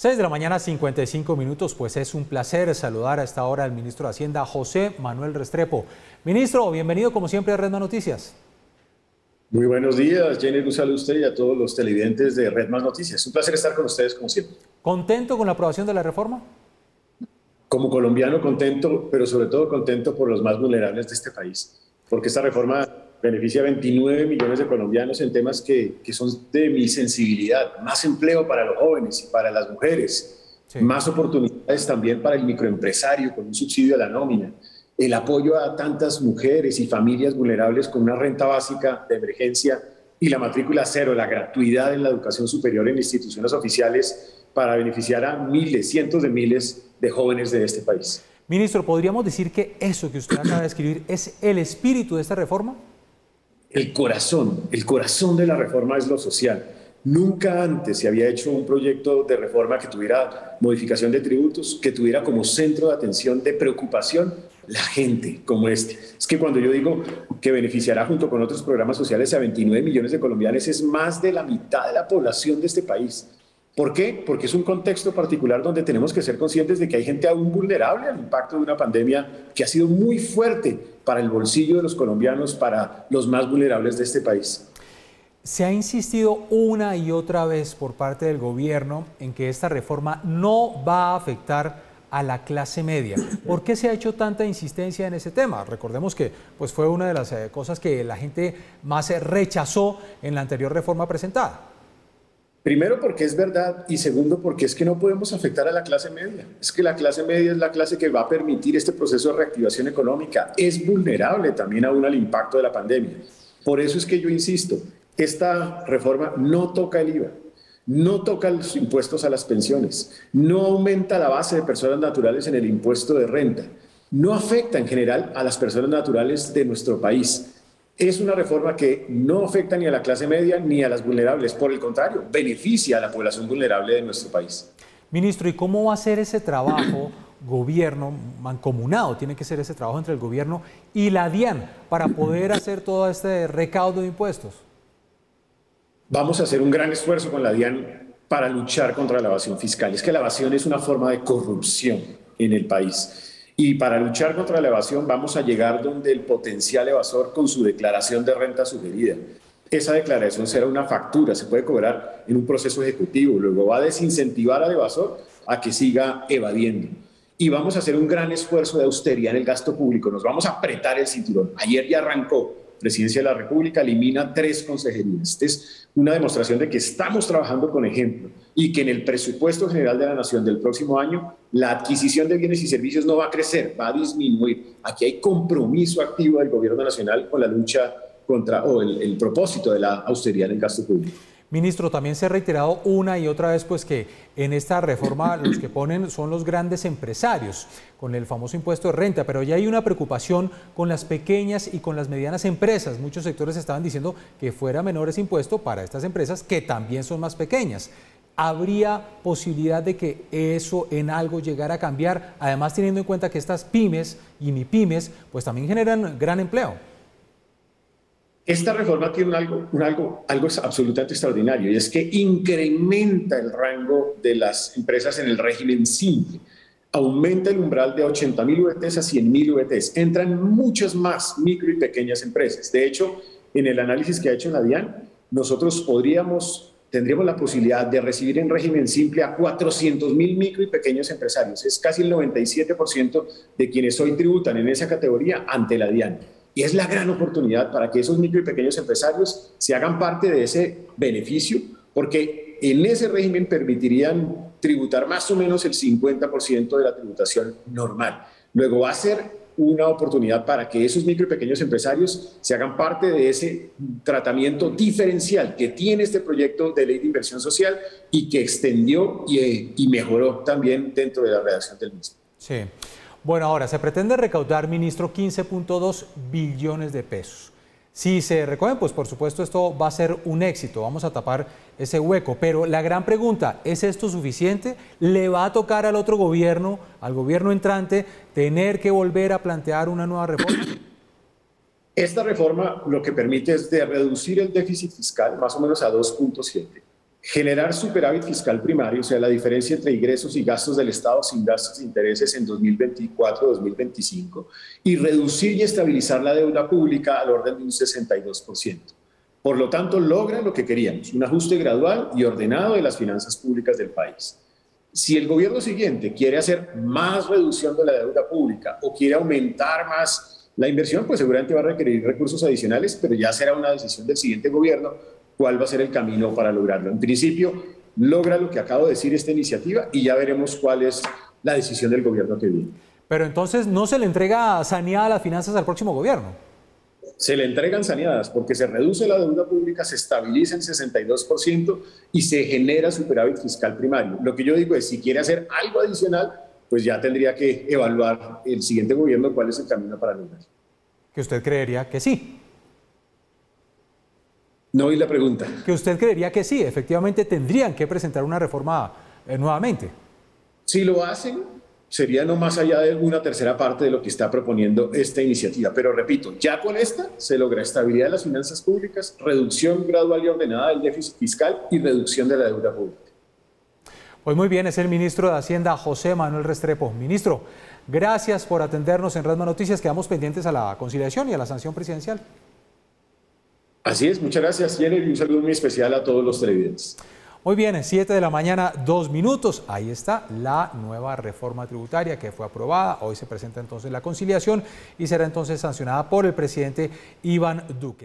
6 de la mañana, 55 minutos, pues es un placer saludar a esta hora al ministro de Hacienda, José Manuel Restrepo. Ministro, bienvenido como siempre a Red Más Noticias. Muy buenos días, Jenner, un saludo a usted y a todos los televidentes de Red Más Noticias. Un placer estar con ustedes como siempre. ¿Contento con la aprobación de la reforma? Como colombiano contento, pero sobre todo contento por los más vulnerables de este país, porque esta reforma beneficia a 29 millones de colombianos en temas que son de mi sensibilidad. Más empleo para los jóvenes y para las mujeres, sí. Más oportunidades también para el microempresario con un subsidio a la nómina, el apoyo a tantas mujeres y familias vulnerables con una renta básica de emergencia y la matrícula cero, la gratuidad en la educación superior en instituciones oficiales para beneficiar a miles, cientos de miles de jóvenes de este país. Ministro, ¿podríamos decir que eso que usted acaba de escribir es el espíritu de esta reforma? El corazón de la reforma es lo social. Nunca antes se había hecho un proyecto de reforma que tuviera modificación de tributos, que tuviera como centro de atención, de preocupación, la gente como este. Es que cuando yo digo que beneficiará junto con otros programas sociales a 29 millones de colombianos, es más de la mitad de la población de este país. ¿Por qué? Porque es un contexto particular donde tenemos que ser conscientes de que hay gente aún vulnerable al impacto de una pandemia que ha sido muy fuerte para el bolsillo de los colombianos, para los más vulnerables de este país. Se ha insistido una y otra vez por parte del gobierno en que esta reforma no va a afectar a la clase media. ¿Por qué se ha hecho tanta insistencia en ese tema? Recordemos que pues, fue una de las cosas que la gente más rechazó en la anterior reforma presentada. Primero porque es verdad y segundo porque es que no podemos afectar a la clase media. Es que la clase media es la clase que va a permitir este proceso de reactivación económica. Es vulnerable también aún al impacto de la pandemia. Por eso es que yo insisto, esta reforma no toca el IVA, no toca los impuestos a las pensiones, no aumenta la base de personas naturales en el impuesto de renta, no afecta en general a las personas naturales de nuestro país. Es una reforma que no afecta ni a la clase media ni a las vulnerables, por el contrario, beneficia a la población vulnerable de nuestro país. Ministro, ¿y cómo va a ser ese trabajo gobierno mancomunado? Tiene que ser ese trabajo entre el gobierno y la DIAN para poder hacer todo este recaudo de impuestos. Vamos a hacer un gran esfuerzo con la DIAN para luchar contra la evasión fiscal. Es que la evasión es una forma de corrupción en el país. Y para luchar contra la evasión vamos a llegar donde el potencial evasor con su declaración de renta sugerida. Esa declaración será una factura, se puede cobrar en un proceso ejecutivo, luego va a desincentivar al evasor a que siga evadiendo. Y vamos a hacer un gran esfuerzo de austeridad en el gasto público, nos vamos a apretar el cinturón. Ayer ya arrancó. Presidencia de la República elimina 3 consejerías. Esta es una demostración de que estamos trabajando con ejemplo y que en el presupuesto general de la Nación del próximo año la adquisición de bienes y servicios no va a crecer, va a disminuir. Aquí hay compromiso activo del Gobierno Nacional con la lucha contra el propósito de la austeridad en el gasto público. Ministro, también se ha reiterado una y otra vez pues, que en esta reforma los que ponen son los grandes empresarios, con el famoso impuesto de renta, pero ya hay una preocupación con las pequeñas y con las medianas empresas. Muchos sectores estaban diciendo que fuera menor ese impuesto para estas empresas que también son más pequeñas. ¿Habría posibilidad de que eso en algo llegara a cambiar? Además, teniendo en cuenta que estas pymes y MIPYMES pues también generan gran empleo. Esta reforma tiene algo absolutamente extraordinario y es que incrementa el rango de las empresas en el régimen simple. Aumenta el umbral de 80.000 VTs a 100.000 VTs. Entran muchas más micro y pequeñas empresas. De hecho, en el análisis que ha hecho la DIAN, nosotros tendríamos la posibilidad de recibir en régimen simple a 400.000 micro y pequeños empresarios. Es casi el 97% de quienes hoy tributan en esa categoría ante la DIAN. Y es la gran oportunidad para que esos micro y pequeños empresarios se hagan parte de ese beneficio, porque en ese régimen permitirían tributar más o menos el 50% de la tributación normal. Luego va a ser una oportunidad para que esos micro y pequeños empresarios se hagan parte de ese tratamiento diferencial que tiene este proyecto de ley de inversión social y que extendió y mejoró también dentro de la redacción del mismo. Sí. Bueno, ahora se pretende recaudar, ministro, 15.2 billones de pesos. Si se recogen, pues por supuesto esto va a ser un éxito, vamos a tapar ese hueco, pero la gran pregunta, ¿es esto suficiente? ¿Le va a tocar al otro gobierno, al gobierno entrante, tener que volver a plantear una nueva reforma? Esta reforma lo que permite es de reducir el déficit fiscal más o menos a 2.7 generar superávit fiscal primario, o sea, la diferencia entre ingresos y gastos del Estado sin gastos de intereses en 2024-2025, y reducir y estabilizar la deuda pública al orden de un 62%. Por lo tanto, logra lo que queríamos, un ajuste gradual y ordenado de las finanzas públicas del país. Si el gobierno siguiente quiere hacer más reducción de la deuda pública o quiere aumentar más la inversión, pues seguramente va a requerir recursos adicionales, pero ya será una decisión del siguiente gobierno cuál va a ser el camino para lograrlo. En principio, logra lo que acabo de decir esta iniciativa y ya veremos cuál es la decisión del gobierno que viene. Pero entonces no se le entrega saneada las finanzas al próximo gobierno. Se le entregan saneadas porque se reduce la deuda pública, se estabiliza en 62% y se genera superávit fiscal primario. Lo que yo digo es, si quiere hacer algo adicional, pues ya tendría que evaluar el siguiente gobierno cuál es el camino para lograrlo. Que usted creería que sí. No oí la pregunta. Que usted creería que sí, efectivamente tendrían que presentar una reforma nuevamente. Si lo hacen, sería no más allá de una tercera parte de lo que está proponiendo esta iniciativa. Pero repito, ya con esta se logra estabilidad de las finanzas públicas, reducción gradual y ordenada del déficit fiscal y reducción de la deuda pública. Pues muy bien, es el ministro de Hacienda, José Manuel Restrepo. Ministro, gracias por atendernos en Redma Noticias. Quedamos pendientes a la conciliación y a la sanción presidencial. Así es, muchas gracias, Jenny, y un saludo muy especial a todos los televidentes. Muy bien, 7 de la mañana, 2 minutos. Ahí está la nueva reforma tributaria que fue aprobada. Hoy se presenta entonces la conciliación y será entonces sancionada por el presidente Iván Duque.